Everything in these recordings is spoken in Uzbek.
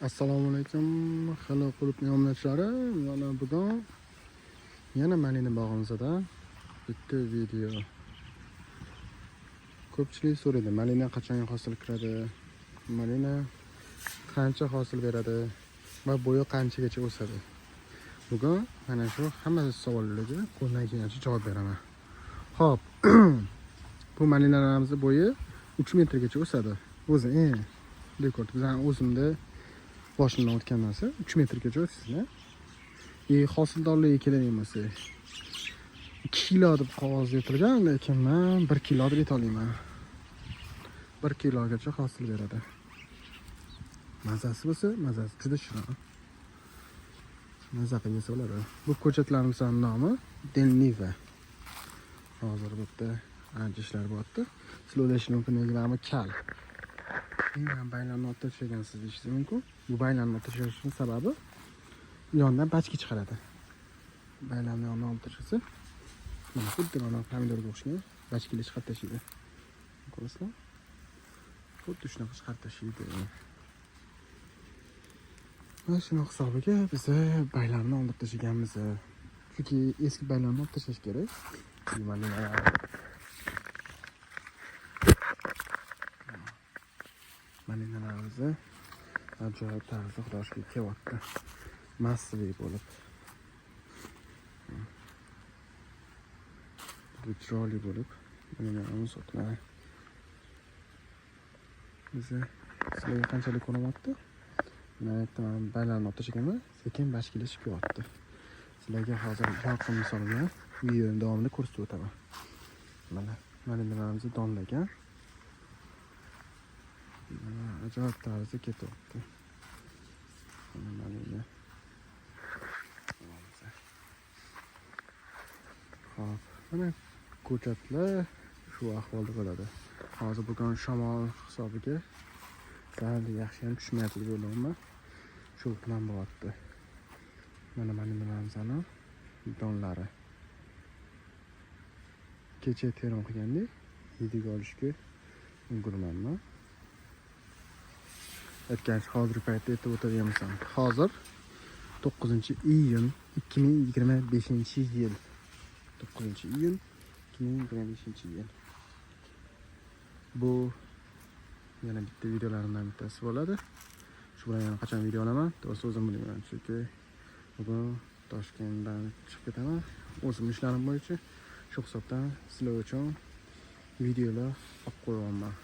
Assalomu alaykum. Hello qulupli omonatchlari. Mana bugun yana malina bog'imizda bitta video. Ko'pchilik so'raydi, malina qachon hosil kiradi? Malina qancha hosil beradi va bo'yi qanchagacha o'sadi? Bugun mana shu hamma savollarga qo'ldan kelgancha javob beraman. Xo'p. Bu malinalarimiz bo'yi 3 metrgacha o'sadi. O'zi rekord. Bizning o'zimda boshimdan o'tgan narsa 3 metrgacha o'sadi. Hosildorligiga keladigan bo'lsa 2 kilo deb qog'oz yetilgan, lekin men 1 kilo deb aytolmayman. 1 kilogacha hosil beradi. Mazasi bo'lsa, mazasi juda shirin. Maza qilib yesa bo'ladi. Bu ko'chatlarimizning nomi Delniva. Hozir bu yerda ancha ishlar bo'lyapti. Sizlar o'ylashingiz mumkin, nega kal. Men baylarni otda tashlagansiz deyishingiz mumkin. Bu baylarni otda tashlashning sababi yondan bachka chiqaradi. Baylarni yondan olib tashlasa, mana xuddi mana pomidorga o'xshagan bachkalar chiqarib tashlaydi. Ko'rasizlar? Xuddi shunaqa chiqarib tashlaydi. Mana shuni hisobiga biz baylarni olib tashlaganmiz. Chunki eski baylarni olib tashlash kerak. Malinalarimiz ajoyib tarzda xudoshga kelyapti. Massiviy bo'lib. Bu chiroyli bo'lib, malinalarimiz sotmay. Sizlarga qanchalik ko'ryapti? Men aytdim, baylarni olib tashlaganman, sekin bachkalashib kelyapti. Sizlarga hozir yorqin misol bilan video davomida ko'rsatib o'taman. Mana malinalarimiz donlagan. Ajoyib tarzda ketyapti. Malina. Xo'p, mana ko'chatlar shu ahvolda bo'ladi. Hozir bugun shamol hisobiga sal yaxshi ham tushmayapti deb o'ylayman. Shu bilan bo'lyapti. Mana malinalarimizni donlari. Kecha terim qilgandek, yedik olishga ulgurmanman. Aytgancha hozirgi paytda aytib o'tadiganman. Hozir 9-iyun 2025-yil. 9-iyun 2025-yil. Bu yana bitta videolarimdan bittasi bo'ladi. Shu bilan yana qachon video olaman, to'g'risi o'zim bilmayman. Chunki bugun Toshkentdan chiqib ketaman. O'zim ishlarim bo'yicha shu hisobdan sizlar uchun videolar olib qo'yayapman.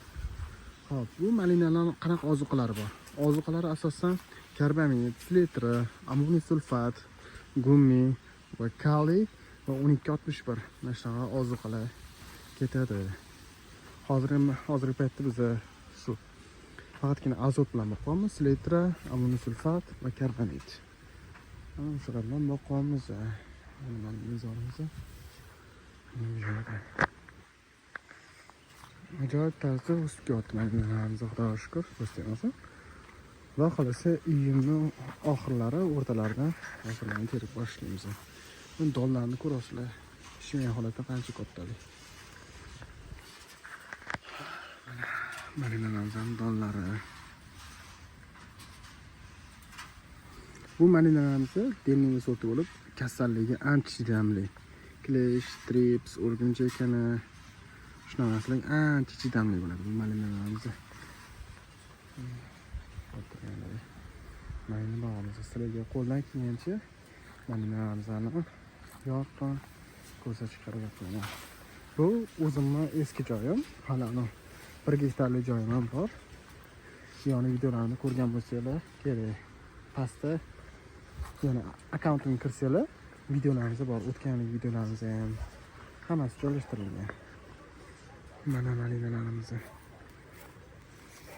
Xo'p, bu malinalarning qanaqa ozuqalari bor? Ozuqalari asosan karbamid, selitra, ammoniy sulfat, gummi va kaliy va 1261 mana shunaqa ozuqalar ketadi. Hozirgi paytda biz shu faqatgina azot bilan boqamiz, selitra, ammoniy sulfat va karbamid. Mana shular bilan boqamiz. Mana mezonimiz. Ajoyib tarzda o'sib kelyapti malinalarimiz, xudoga shukr, o'sdiyamasa. Va xolasa iyunning oxirlari, o'rtalaridan hozirlarni terib boshlaymiz. Bu donlarni ko'rasizlar. Pishmagan holatda qancha kattalik. Malinalarning donlari. Bu malinalarimiz Delniva sorti bo'lib, kasalligiga ancha chidamli. Klesh, trips, o'rgimchakani shunaqa ancha chidamli bo'ladi bu malinalarimiz. Malina bog'imiz sizlarga qo'ldan kelgancha malinalarimizni yorqin ko'rsatishga harakat qilaman. Bu o'zimning eski joyim, hali 1 gektarlik joyim ham bor. Yoni videolarimni ko'rgan bo'lsanglar, kerak. Pastda yana akkauntimga kirsanglar, videolarimiz bor. O'tgan videolarimiz ham hammasi joylashtirilgan. Mana malinalarimiz.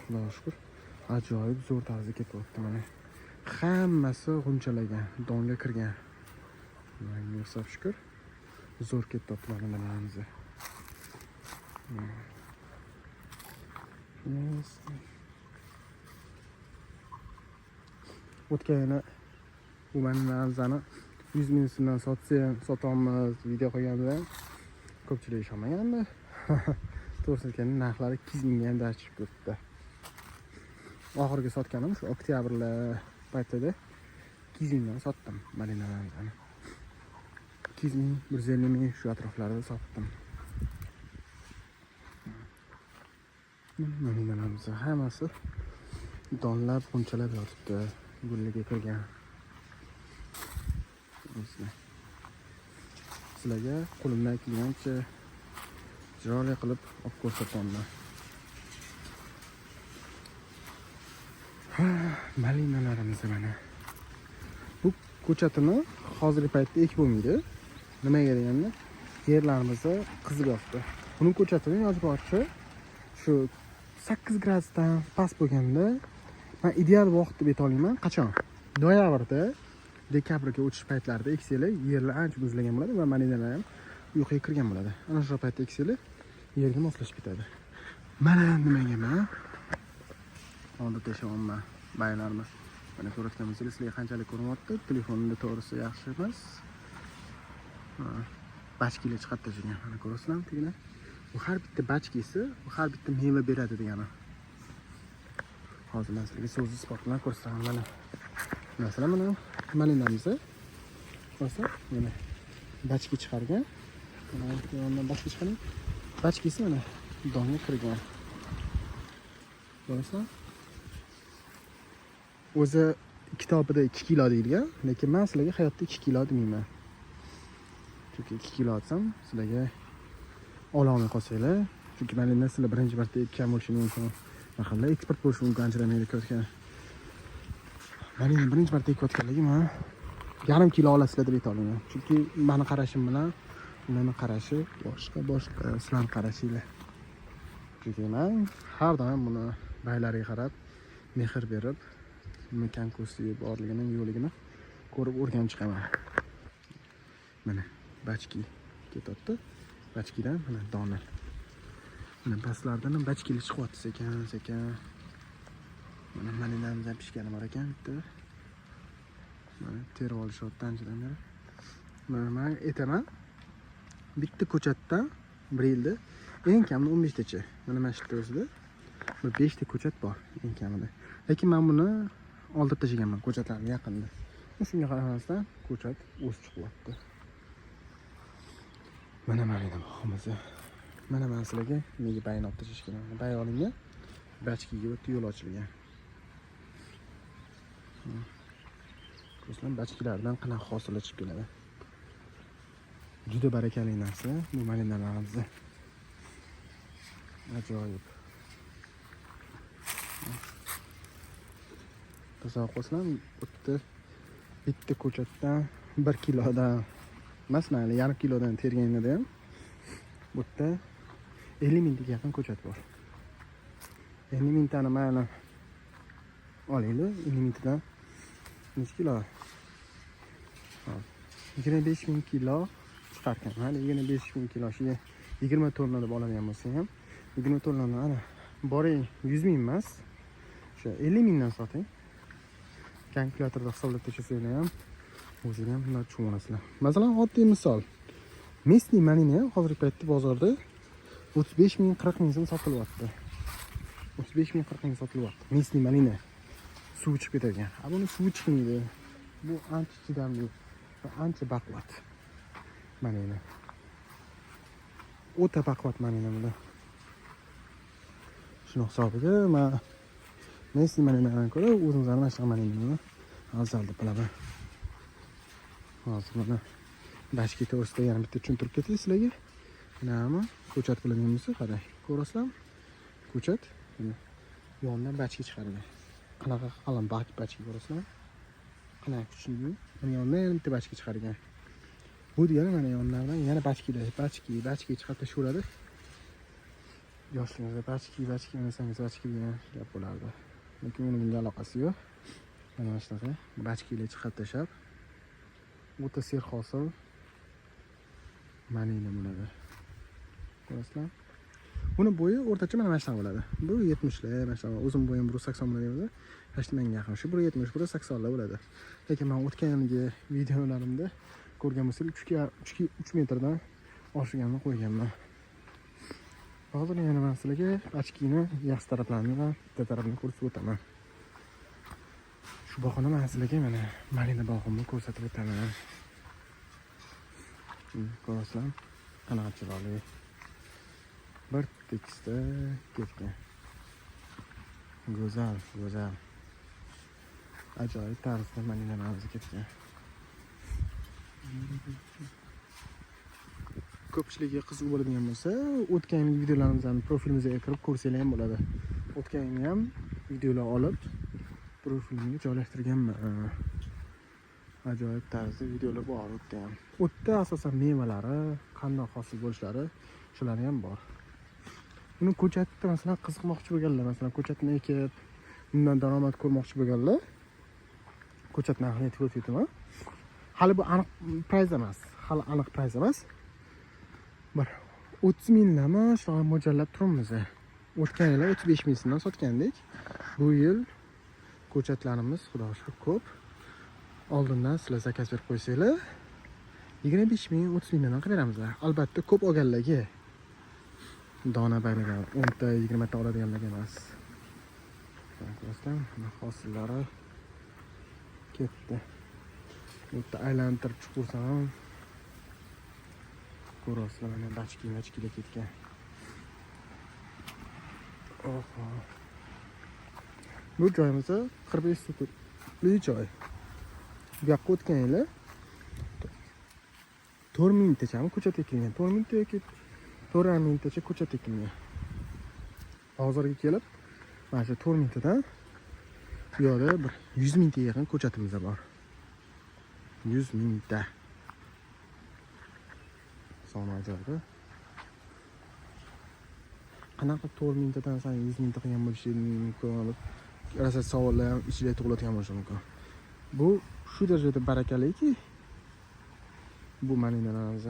Xudoga shukr. Ajoyib zo'r tarzda ketyapti mana. Hammasi g'unchalagan, donga kirgan. Xudoga shukr. Zo'r ketyapti malinalarimiz. O'tgan bu malinalarimizni 100 ming so'mdan sotamiz video qo'yganimda ko'pchilik ishonmagandi. To'g'risi aytganda narxlari 200 mingga ham chiqib ketdi. oxirgi sotganim shu oktyabrlar paytida 200 mingdan sotdim malinalarni. 200 ming, 150 ming shu atroflarda sotdim. Malinalarimiz hammasi donlab, punchalab yotibdi. Gulliga kirgan. Sizlarga qo'limdan kelgancha chiroyli qilib olib ko'rsataman. Malinalarimiz mana. Bu ko'chatini hozirgi paytda ekib bo'lmaydi. Nimaga deganda yerlarimiz qizib yotdi. Buning ko'chatini yozib borichi shu 8 gradusdan past bo'lganda men ideal vaqt deb aytolmayman. Qachon? Noyabrda, dekabrga o'tish paytlarida eksanglar yerlar ancha muzlagan bo'ladi va malinalar ham uyquga kirgan bo'ladi. Ana shu paytda eksanglar yerga moslashib ketadi. Mana nimaga men oldi tashaman baylarimiz. Mana ko'rayotganingizdek sizlarga qanchalik ko'rinyapti? Telefonimda to'g'risi yaxshi emas. Bachkilar chiqib tashlagan. Mana ko'rasizlarmi tegina? Bu har bitta bachkisi, bu har bitta meva beradi degani. Hozir men sizlarga so'z isbot bilan ko'rsataman. Mana masalan mana malinamiz ko'rsa, mana bachki chiqargan. Mana yondan bachki chiqargan. Bachkisi mana donga kirgan. Ko'rasizlar? O'zi kitobida 2 kilo deyilgan, lekin men sizlarga hayotda 2 kilo demayman. Chunki 2 kilo atsam sizlarga ola olmay qolsanglar, chunki malina sizlar birinchi marta ekkan bo'lishingiz mumkin. Mahalla eksport bo'lishi mumkin anchalamay ketgan. Malina birinchi marta ekayotganligim yarim kilo olasizlar deb aytolmayman. Chunki meni qarashim bilan ularning qarashi boshqa, sizlarning qarashinglar. Chunki men har doim buni baylariga qarab, mehr berib, mekan ko'si borligini, yo'qligini ko'rib o'rganib chiqaman. Mana bachki ketyapti. Bachkidan mana dona. Mana pastlardan ham bachkilar chiqyapti sekin. Mana malinamiz ham pishgani bor ekan bitta. Mana terib olishyapti anchadan beri. Mana men aytaman, bitta ko'chatdan 1 yilda eng kamida 15 tacha. Mana mana shu o'zida 5 ta ko'chat bor eng kamida. Lekin men buni oldirib tashlaganman ko'chatlarni yaqinda. Shunga qaramasdan ko'chat o'sib chiqyapti. Mana malina boqamiz. Mana men sizlarga nega bayn olib tashlash kerak? Bay olingan, bachkiga o'tib yo'l ochilgan. Ko'rsam bachkilardan qanaqa hosil chiqib keladi. Juda barakali narsa bu malinalarimiz. Ajoyib. Tasavvur qilsam, bitta ko'chatdan 1 kilodan emas, mayli yarim kilodan terganida ham bu yerda 50 mingga yaqin ko'chat bor. 50 mingtani mayli olaylik, 50 mingdan necha kilo? 25 ming kilo chiqarkan. Mayli 25 ming kilo shu 20 tonna deb oladigan bo'lsa ham 20 tonnani ana boring 100 ming emas. O'sha 50 mingdan soting. Kalkulyatorda hisoblab tashlasanglar ham o'zingizga ham bunday tushunasizlar. Masalan, oddiy misol. Mesni malina hozirgi paytda bozorda 35 ming 40 ming so'm sotilyapti. 35 ming 40 ming sotilyapti. Mesni malina suv chiqib ketadigan. Buni suv chiqmaydi. Bu ancha chidamli va ancha baquvvat malina. O'ta baquvvat malina bu. Shuni hisobiga men Mesni malinadan ko'ra o'zimizning mana shu malinani afzal deb bilaman. Hozir mana bachki to'g'risida yana bitta tushuntirib ketay sizlarga. Mana ko'chat qilingan bo'lsa, qarang, ko'rasizlarmi? Ko'chat yonidan bachki chiqargan. Qanaqa qalin bachki ko'rasizlarmi? Qanaqa kuchli. Mana yonidan yana bitta bachki chiqargan. Bu degani mana yonlardan yana bachki chiqib tashaveradi. Yoshligingizda bachki desangiz bachki degan gap bo'lardi. Lekin uning bunga aloqasi yo'q. Mana shunaqa bachkilar chiqib tashab o'ta serhosil malina bo'ladi. Ko'rasizlar? Buni bo'yi o'rtacha mana shunaqa bo'ladi. Bu 70 lar, masalan, o'zim bo'yim 180 bo'ladi. Hech menga yaqin. Shu 170, 180 lar bo'ladi. Lekin men o'tgangi videolarimda ko'rgan bo'lsangiz 3 metrdan oshganini qo'yganman. Hozir yana men sizlarga bachkini yaxshi taraflarini va bitta tarafini ko'rsatib o'taman. Shu bog'ni men sizlarga mana malina bog'imni ko'rsatib o'taman. Ko'rasizlar, qanaqa chiroyli. Bir tekisda ketgan. Go'zal, go'zal. Ajoyib tarzda malinalarimiz ketgan. Ko'pchiligiga qiziq bo'ladigan bo'lsa, o'tgan videolarimizni profilimizga kirib ko'rsanglar ham bo'ladi. O'tgan ham videolar olib profilimga joylashtirganman. Ajoyib tarzda videolar bor o'tda ham. O'tda asosan mevalari, qanday hosil bo'lishlari, shular ham bor. Buni ko'chatda masalan qiziqmoqchi bo'lganlar, masalan ko'chatni ekib, undan daromad ko'rmoqchi bo'lganlar, ko'chat narxini aytib o'taman. Hali bu aniq price emas. Hali aniq price emas. Bir 30 minglarmi shunaqa mo'ljallab turibmiz. O'tgan yil 35 ming so'mdan sotgandik. Bu yil ko'chatlarimiz xudo shukr ko'p. Oldindan sizlar zakaz berib qo'ysanglar, 25 ming, 30 mingdan qilamiz. Albatta ko'p olganlarga dona baylagan 10 ta, 20 ta oladiganlarga emas. Ko'rasizlar, hosillari ketdi. O'tda aylantirib chiqarsam ko'rasizlar, mana bachki-machkida ketgan. Oho. Bu joyimiz 45 sotli joy. Bu yoqqa o'tgan yili 4 mingtachami ko'chat ekilgan. 4 mingta yoki 4,5 mingtacha ko'chat ekilgan. Hozirga kelib mana shu 4 mingtadan bu yoqda bir 100 mingta yaqin ko'chatimiz bor. 100 mingta. Soni ajoyib. Qanaqa 4 mingtadan san 100 mingta qilgan bo'lishi mumkin? Rosa savollar ham ichida tug'iladigan bo'lishi mumkin. Bu shu darajada barakaliki, bu malinalarimiz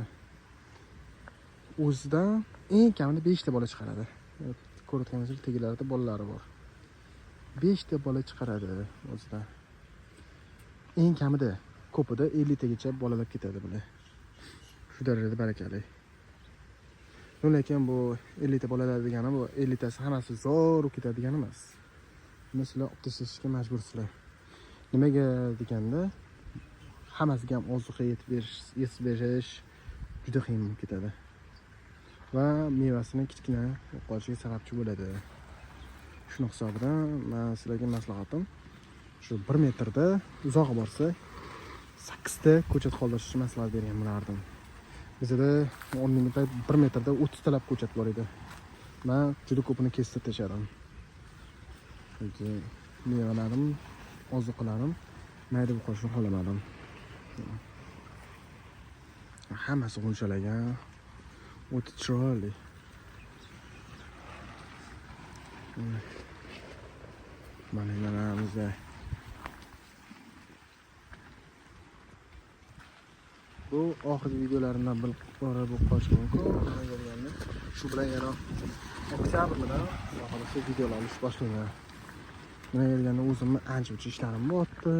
o'zidan eng kamida 5 ta bola chiqaradi. Ko'rayotganingizdek tegilarida bolalari bor. 5 ta bola chiqaradi o'zidan. Eng kamida, ko'pida 50 tagacha bolalar ketadi bular. Shu darajada barakali. Lekin bu 50 ta bolalar degani bu 50 tasi hammasi zo'r ketadigan emas. Buni sizlar olib tashlashga majbursizlar. Nimaga deganda, hammasiga ham ozuqa yetib berish juda qiyin bo'lib ketadi. Va mevasini kichkina yo'qolishiga sababchi bo'ladi. Shuning hisobidan men sizlarga maslahatim shu 1 metrda uzoq borsa 8 ta ko'chat qoldirishni maslahat bergan bo'lardim. Bizda 10 mingta 1 metrda 30 talab ko'chat bor edi. Men juda ko'pini kesib tashladim. Chunki mevalarim, ozuqalarim mayda bo'lib qolishini xohlamadim. Hammasi g'unchalagan, o'ta chiroyli. Malinalarimiz bu oxirgi videolarimdan bir bora bo'lib qolishi mumkin. Shu bilan yana oktyabrda xohlasa videolar olish boshlayman. Nima kelganda o'zimni ancha ishlarim bo'pti.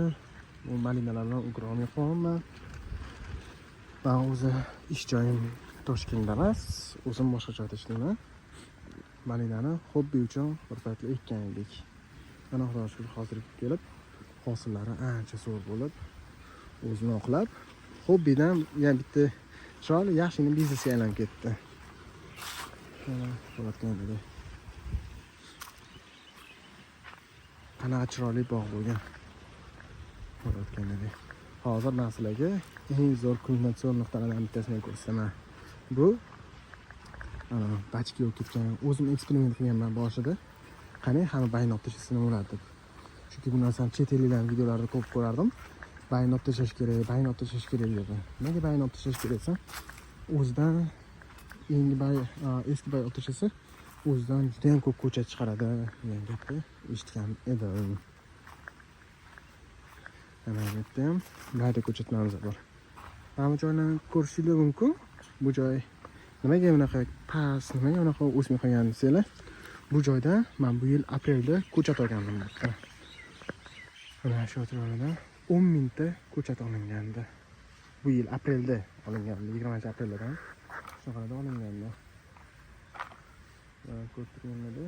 Bu malinalar bilan ulgura olmay qolman. Men o'zi ish joyim Toshkentda emas, o'zim boshqa joyda ishlayman. Malinani hobbi uchun bir paytlar ekkan edik. Mana xudo shukr hozir kelib, hosillari ancha zo'r bo'lib, o'zini oqlab, hobbidan yana bitta chiroyli yaxshigina biznesga aylanib ketdi. Mana bo'layotgandek. Qanaqa chiroyli bog' bo'lgan. Bo'layotgandek. Hozir men sizlarga eng zo'r kombinatsion nuqtalardan bittasini ko'rsataman. Bu bachki bo'lib ketgan. O'zim eksperiment qilganman boshida. Qani hamma baynob tashlashni o'radi deb. Chunki bu narsani chet elliklarning videolarida ko'p ko'rardim. Baynob tashlash kerak, baynob tashlash kerak dedi. Nega baynob tashlash kerak desa, o'zidan eski baynob tashlasa, o'zidan juda ham ko'p ko'chat chiqaradi degan gapni eshitgan edim. Mana bu yerda ham mayda ko'chatlarimiz bor. Mana bu joyni ko'rishingiz mumkin. Bu joy nimaga bunaqa past, nimaga bunaqa o'smay qolgan desanglar, bu joyda men bu yil aprelda ko'chat olgandim. Mana shu joyda 10 mingta ko'chat olingandi. Bu yil aprelda olingandi, 20-aprelda. Shunaqada olingandi. Ko'rib turganlarda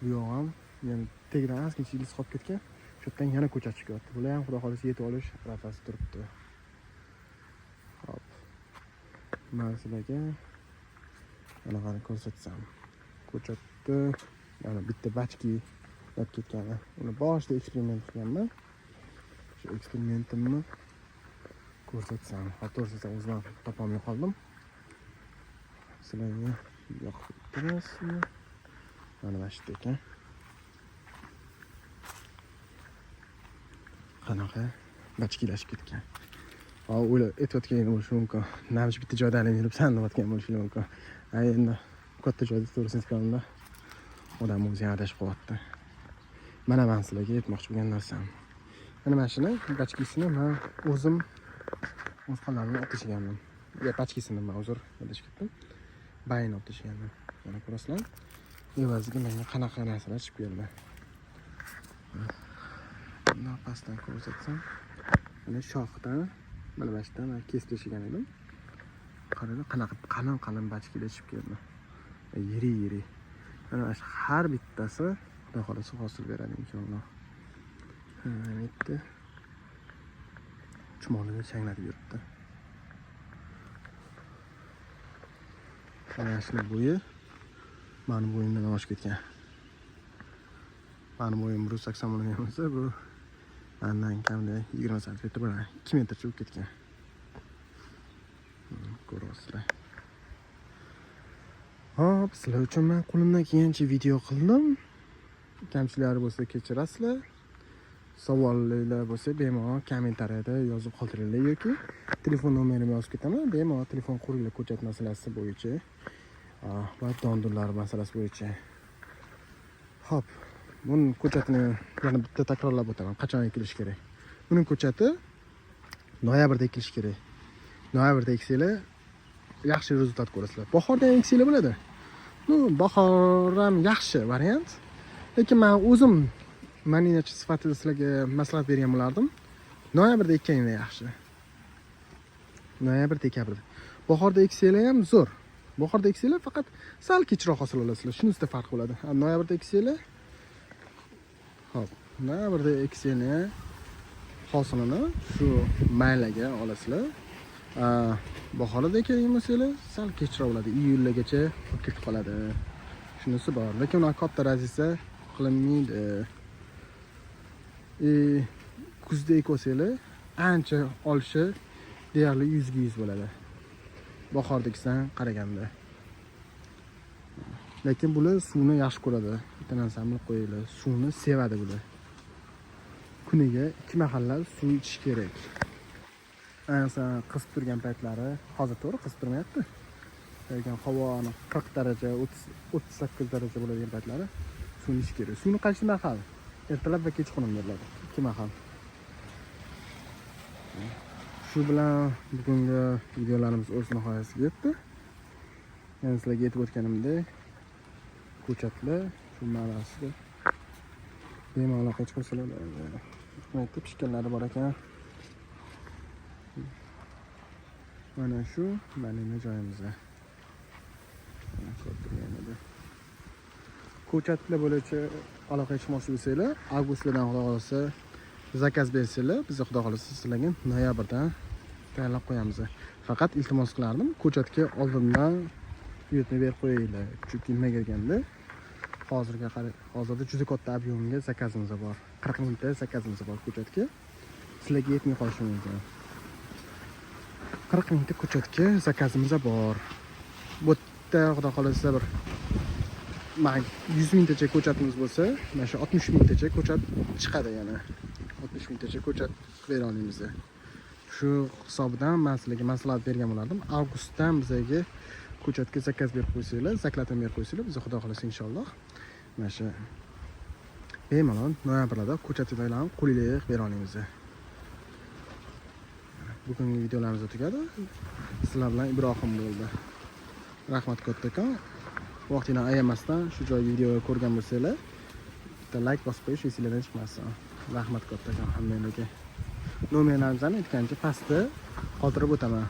bu yo'q ham Yani tagidan ozgincha ilis qolib ketgan. Shu yerdan yana ko'chat chiqyapti. Bular ham xudo xolisa yetib olish arafasida turibdi. Hop. Men sizlarga anaqani ko'rsatsam. Ko'chatni yana bitta bachki yotib ketgani. Uni boshida eksperiment qilganman. Shu eksperimentimni ko'rsatsam. To'g'risi o'zim topolmay qoldim. Sizlarga yoqib turasizmi? Mana shu ekan. Qanaqa bachkilashib ketgan. O'ylab aytayotgan bo'lishi mumkin. Namish bitta joyda alam yuribsan deyotgan bo'lishi mumkin. Endi katta joyda to'g'risini aytganimda odam o'zi adashib qolyapti. Mana men sizlarga aytmoqchi bo'lgan narsam. Mana shuni bachkisini men o'zim o'z qo'llarimni olib tashlaganman. Ya bachkisini men uzr adashib ketdim. Bayni olib tashlaganman. Mana ko'rasizlar. Evaziga menga qanaqa narsalar chiqib keldi. Bundan pastdan ko'rsatsam, mana shoxdan mana bashdan kesib tashlagan edim. Qarang, qanaqa qalin bachkilar chiqib keldi. Yiri. Mana shu har bittasi xudo xolasa hosil beradi inshaalloh. Bitta chumoliga changlatib yuribdi. Mana shuni bo'yi mani bo'yimdan oshib ketgan. Mani bo'yim 180 bo'lgan bo'lsa, bu mendan kamida 20 sm bilan 2 metrcha bo'lib ketgan. Ko'ryapsizlar. Hop, sizlar uchun men qo'limdan kelgancha video qildim. Kamchiliklari bo'lsa kechirasizlar. Savollar bo'lsa bemalol kommentariyada yozib qoldiringlar yoki telefon nomerimni yozib ketaman. Bemalol telefon quringlar ko'chat masalasi bo'yicha va dondurlar masalasi bo'yicha. Hop, buning ko'chatini yana bitta takrorlab o'taman. Qachon ekilish kerak? Buning ko'chati noyabrda ekilish kerak. Noyabrda eksanglar yaxshi rezultat ko'rasizlar. Bahorda eksanglar bo'ladi. Bahor ham yaxshi variant. Lekin men o'zim maninachi sifatida sizlarga maslahat bergan bo'lardim. Noyabrda ekkaninglar yaxshi. Noyabr, dekabr. Bahorda eksanglar ham zo'r. Bahorda eksanglar faqat sal kechroq hosil olasizlar. Shunisida farq bo'ladi. Noyabrda eksanglar hop, noyabrda eksanglar hosilini shu maylaga olasizlar. Bahorda ekkan bo'lsanglar sal kechroq bo'ladi. Iyulgacha ketib qoladi. Shunisi bor. Lekin uni katta razisa qilinmaydi. Kuzda ekosanglar ancha olishi deyarli 100% bo'ladi. Bahordagidan qaraganda. Lekin bular suvni yaxshi ko'radi. Bitta narsani bilib qo'yinglar. Suvni sevadi bular. Kuniga 2 mahallab suv ichish kerak. Ayniqsa qisib turgan paytlari, hozir to'g'ri qisib turmayapti. Lekin havoni 40 daraja, 38 daraja bo'ladigan paytlari suvni ichish kerak. Suvni qaysi mahal? Ertalab va kechqurun beriladi. 2 mahal. Shu bilan bugungi videolarimiz o'z nihoyasiga yetdi. Men sizlarga aytib o'tganimdek, ko'chatlar shu ma'nosida bemalol qochib qolsalar, mayda pishganlari bor ekan. Mana shu mana joyimizda. Ko'chatlar bo'yicha aloqa chiqmoqchi bo'lsanglar, avgustdan xudo xolasa zakaz bersanglar, biz xudo xolasa sizlarga noyabrdan tayyorlab qo'yamiz. Faqat iltimos qilardim, ko'chatga oldindan buyurtma berib qo'yinglar. Chunki nima kelganda hozirda juda katta ob'yemga zakazimiz bor. 40 mingta zakazimiz bor ko'chatga. Sizlarga yetmay qolishi mumkin. 40 mingta ko'chatga zakazimiz bor. Bu yerda xudo xolasa bir 100 mingtacha ko'chatimiz bo'lsa, mana shu 60 mingtacha ko'chat chiqadi yana. 60 mingtacha ko'chat bera olamiz. Shu hisobidan men sizlarga maslahat bergan bo'lardim. Avgustdan bizga ko'chatga zakaz berib qo'ysanglar, zaklatma berib qo'ysanglar, biz xudo xolasa inshaalloh mana shu bemalol noyabrda ko'chatlarni qo'lingizga bera olamiz. Bugungi videolarimiz tugadi. Sizlar bilan Ibrohim bo'ldi. Rahmat kattakon. Vaqtini ayamasdan shu joy video ko'rgan bo'lsanglar, bitta like bosib qo'yish esingizdan chiqmasin. Rahmat kattakon hammangizga. Nomerlarimni aytgancha pastda qoldirib o'taman.